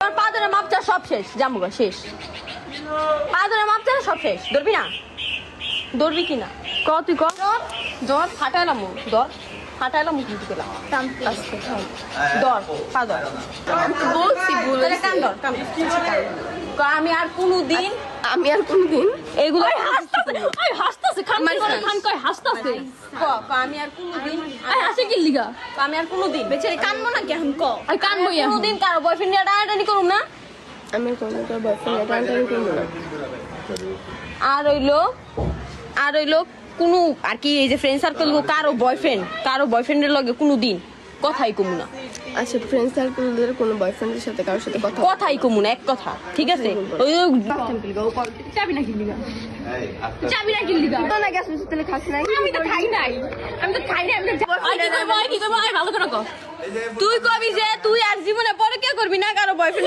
তোর পা ধরে মাপ চা সব শেষ, জামুগা শেষ। পা ধরে মাপ চা সব শেষ। ধরবি না? ধরবি কি না? ক তুই ক। ধর ফাটাইলাম মুখ, ধর ফাটাইলাম মুখ কিন্তু পেলাম। ধর পা ধর। বলছি তাহলে কান ধর, কান ধর। ক আমি আর কোনোদিন এগুলো হাসতাছে খান করে খান কয় হাসতাছে ক ক আমি আর কোনোদিন আই হাসে কি লিগা আমি আর কোনোদিন বেচারি কানবো না কেন ক আই কানবো এখন কোনোদিন কারো বয়ফ্রেন্ড নিয়ে টানাটানি করুম না। আমি কোনো বয়ফ্রেন্ড টানটানি করবো না। আর হইলো কোনো আর কি এই যে ফ্রেন্ড সার্কেল কারো বয়ফ্রেন্ডের লগে কোনোদিন কথাই কমু না। আচ্ছা ফ্রেন্ড সার্কেলদের কোনো বয়ফ্রেন্ডের সাথে কারোর সাথে কথা কথাই কমু না, এক কথা, ঠিক আছে? ওই চাবি না কি লিগা চাবি না কি লিগা তো না গ্যাস মিষ্টি তেলে খাস নাই। আমি তো খাই নাই আমি তো কি করবো আই ভালো করে কর তুই কবি যে তুই আর জীবনে পরে কে করবি না কারো বয়ফ্রেন্ড